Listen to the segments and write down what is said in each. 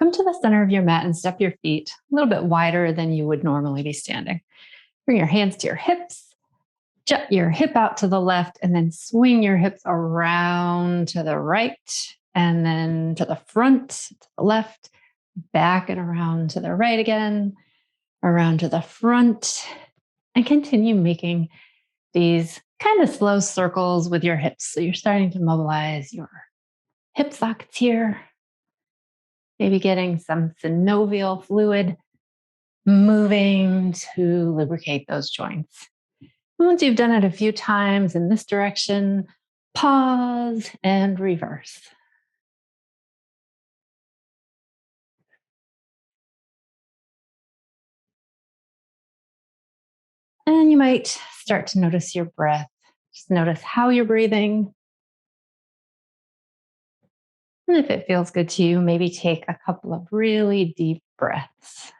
come to the center of your mat and step your feet a little bit wider than you would normally be standing. Bring your hands to your hips, jut your hip out to the left, and then swing your hips around to the right, and then to the front, to the left, back and around to the right again, around to the front, and continue making these kind of slow circles with your hips. So you're starting to mobilize your hip sockets here, maybe getting some synovial fluid moving to lubricate those joints. Once you've done it a few times in this direction, pause and reverse. And you might start to notice your breath. Just notice how you're breathing. And if it feels good to you, maybe take a couple of really deep breaths.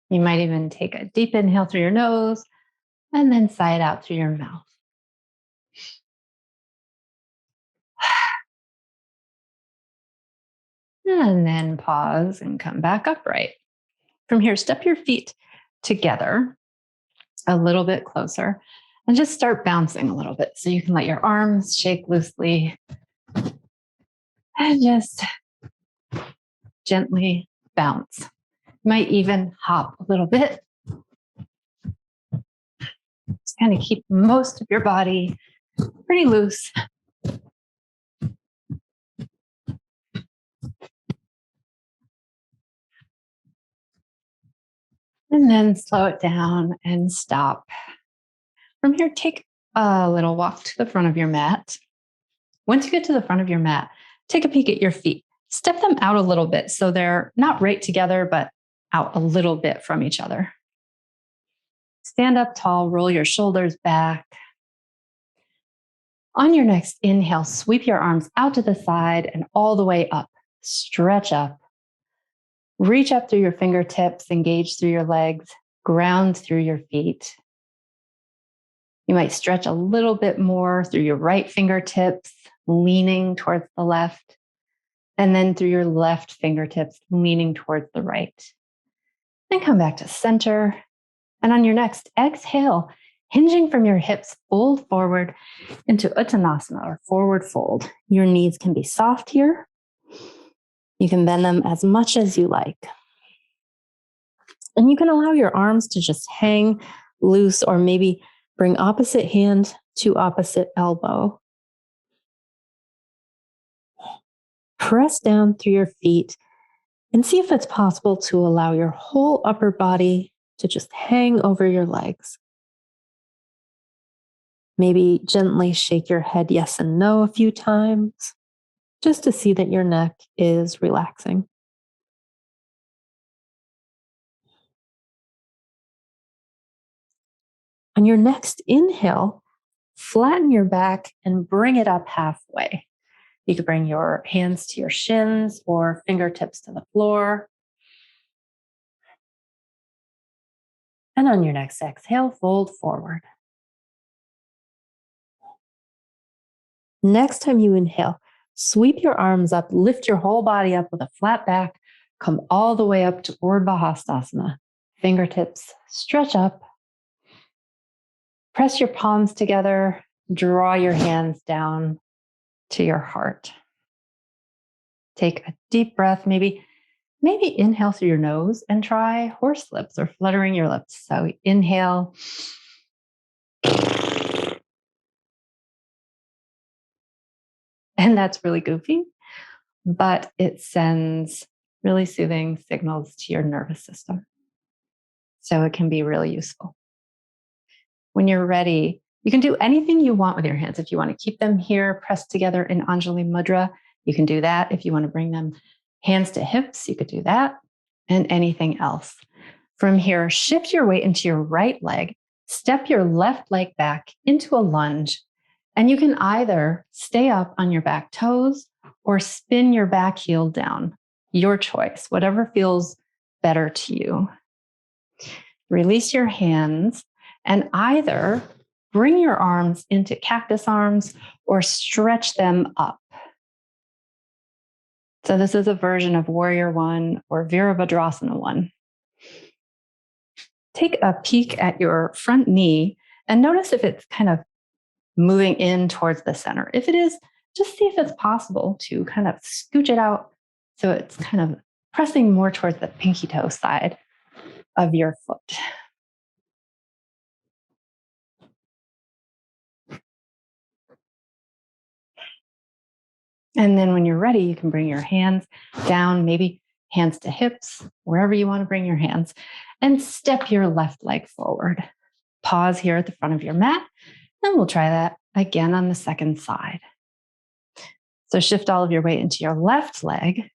You might even take a deep inhale through your nose and then sigh it out through your mouth. And then pause and come back upright. From here, step your feet together a little bit closer and just start bouncing a little bit. So you can let your arms shake loosely and just gently bounce. You might even hop a little bit. Just kind of keep most of your body pretty loose. And then slow it down and stop. From here, take a little walk to the front of your mat. Once you get to the front of your mat, take a peek at your feet. Step them out a little bit so they're not right together, but out a little bit from each other. Stand up tall, roll your shoulders back. On your next inhale, sweep your arms out to the side and all the way up. Stretch up. Reach up through your fingertips, engage through your legs, ground through your feet. You might stretch a little bit more through your right fingertips, leaning towards the left, and then through your left fingertips, leaning towards the right. Then come back to center. And on your next exhale, hinging from your hips, fold forward into Uttanasana or forward fold. Your knees can be soft here. You can bend them as much as you like. And you can allow your arms to just hang loose or maybe bring opposite hand to opposite elbow. Press down through your feet and see if it's possible to allow your whole upper body to just hang over your legs. Maybe gently shake your head yes and no a few times, just to see that your neck is relaxing. On your next inhale, flatten your back and bring it up halfway. You could bring your hands to your shins or fingertips to the floor. And on your next exhale, fold forward. Next time you inhale, sweep your arms up, lift your whole body up with a flat back, come all the way up to Urdhva Hastasana. Fingertips stretch up. Press your palms together, draw your hands down to your heart. Take a deep breath, maybe inhale through your nose and try horse lips or fluttering your lips. So inhale. And that's really goofy, but it sends really soothing signals to your nervous system. So it can be really useful. When you're ready, you can do anything you want with your hands. If you want to keep them here pressed together in Anjali Mudra, you can do that. If you want to bring them hands to hips, you could do that, and anything else. From here, shift your weight into your right leg, step your left leg back into a lunge, and you can either stay up on your back toes or spin your back heel down. Your choice, whatever feels better to you. Release your hands and either bring your arms into cactus arms or stretch them up. So this is a version of Warrior One or Virabhadrasana One. Take a peek at your front knee and notice if it's kind of moving in towards the center. If it is, just see if it's possible to kind of scooch it out so it's kind of pressing more towards the pinky toe side of your foot. And then when you're ready, you can bring your hands down, maybe hands to hips, wherever you want to bring your hands, and step your left leg forward. Pause here at the front of your mat, and we'll try that again on the second side. So shift all of your weight into your left leg.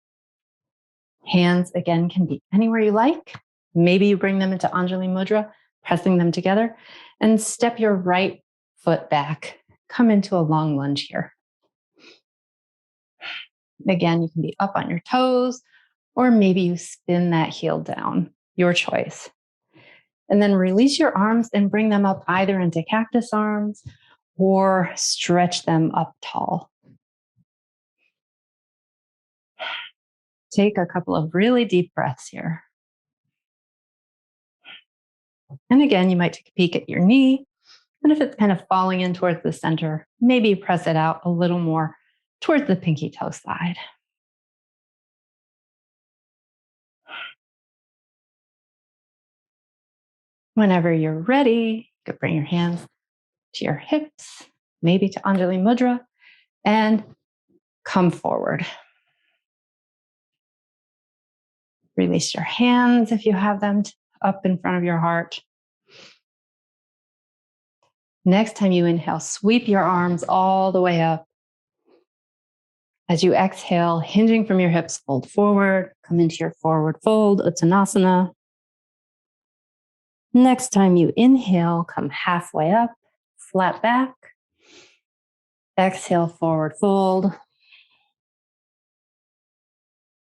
Hands, again, can be anywhere you like. Maybe you bring them into Anjali Mudra, pressing them together, and step your right foot back. Come into a long lunge here. Again, you can be up on your toes, or maybe you spin that heel down, your choice. And then release your arms and bring them up either into cactus arms or stretch them up tall. Take a couple of really deep breaths here. And again, you might take a peek at your knee. And if it's kind of falling in towards the center, maybe press it out a little more towards the pinky toe side. Whenever you're ready, you could bring your hands to your hips, maybe to Anjali Mudra, and come forward. Release your hands if you have them up in front of your heart. Next time you inhale, sweep your arms all the way up. As you exhale, hinging from your hips, fold forward, come into your forward fold, Uttanasana. Next time you inhale, come halfway up, flat back. Exhale, forward fold.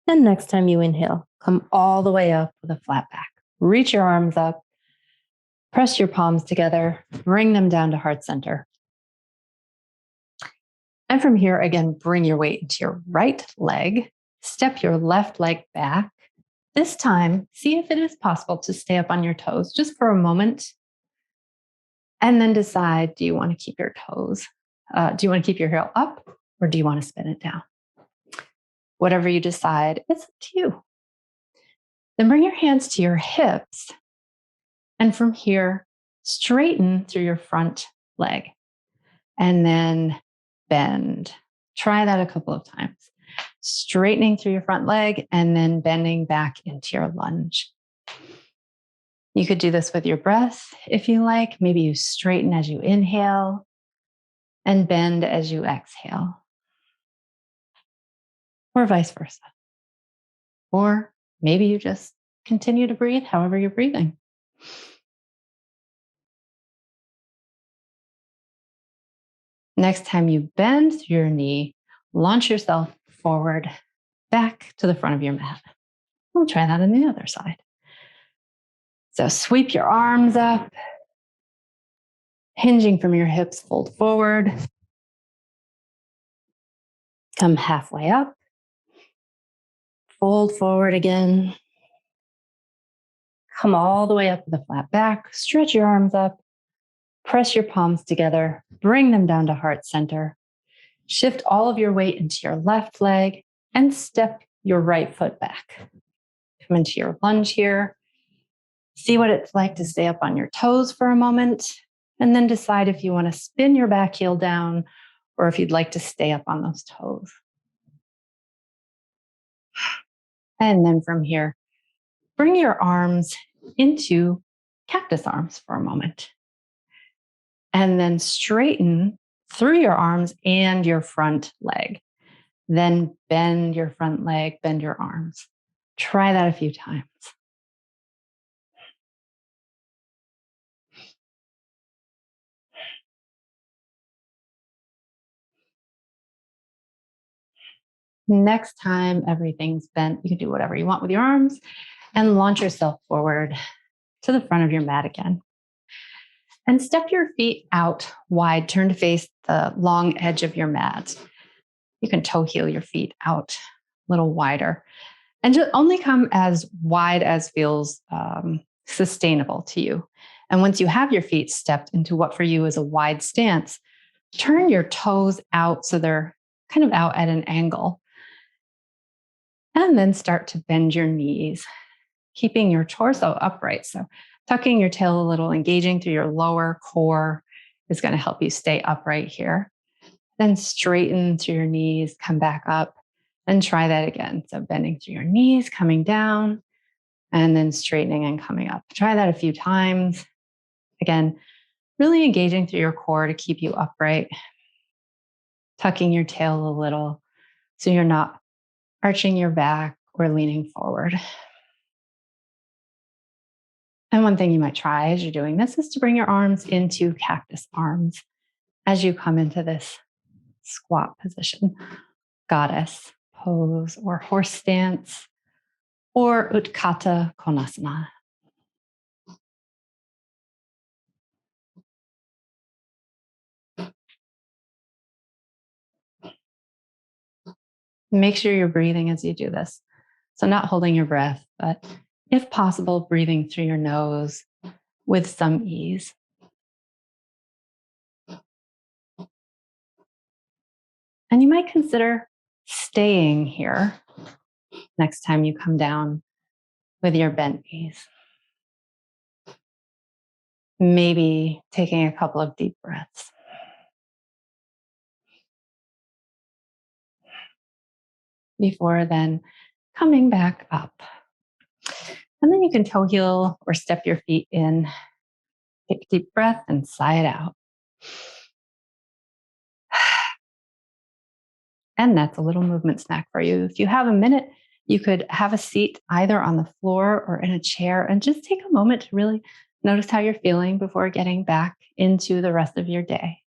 And next time you inhale, come all the way up with a flat back. Reach your arms up, press your palms together, bring them down to heart center. And from here, again, bring your weight into your right leg, step your left leg back. This time, see if it is possible to stay up on your toes just for a moment. And then decide, do you want to keep your toes? Do you want to keep your heel up or do you want to spin it down? Whatever you decide, it's up to you. Then bring your hands to your hips. And from here, straighten through your front leg. And then bend. Try that a couple of times. Straightening through your front leg and then bending back into your lunge. You could do this with your breath if you like. Maybe you straighten as you inhale and bend as you exhale. Or vice versa. Or maybe you just continue to breathe however you're breathing. Next time you bend through your knee, launch yourself forward, back to the front of your mat. We'll try that on the other side. So sweep your arms up, hinging from your hips, fold forward. Come halfway up, fold forward again. Come all the way up with a flat back, stretch your arms up, press your palms together, bring them down to heart center. Shift all of your weight into your left leg and step your right foot back. Come into your lunge here. See what it's like to stay up on your toes for a moment, and then decide if you want to spin your back heel down or if you'd like to stay up on those toes. And then from here, bring your arms into cactus arms for a moment. And then straighten through your arms and your front leg. Then bend your front leg, bend your arms. Try that a few times. Next time everything's bent, you can do whatever you want with your arms and launch yourself forward to the front of your mat again. And step your feet out wide. Turn to face the long edge of your mat. You can toe heel your feet out a little wider. And just only come as wide as feels sustainable to you. And once you have your feet stepped into what for you is a wide stance, turn your toes out so they're kind of out at an angle. And then start to bend your knees, keeping your torso upright. So tucking your tail a little, engaging through your lower core is going to help you stay upright here. Then straighten through your knees, come back up, and try that again. So bending through your knees, coming down, and then straightening and coming up. Try that a few times. Again, really engaging through your core to keep you upright, tucking your tail a little so you're not arching your back or leaning forward. And one thing you might try as you're doing this is to bring your arms into cactus arms as you come into this squat position, goddess pose, or horse stance, or Utkatta Konasana. Make sure you're breathing as you do this. So not holding your breath, but if possible, breathing through your nose with some ease. And you might consider staying here next time you come down with your bent knees. Maybe taking a couple of deep breaths. Before then coming back up. And then you can toe heel or step your feet in. Take a deep breath and sigh it out. And that's a little movement snack for you. If you have a minute, you could have a seat either on the floor or in a chair and just take a moment to really notice how you're feeling before getting back into the rest of your day.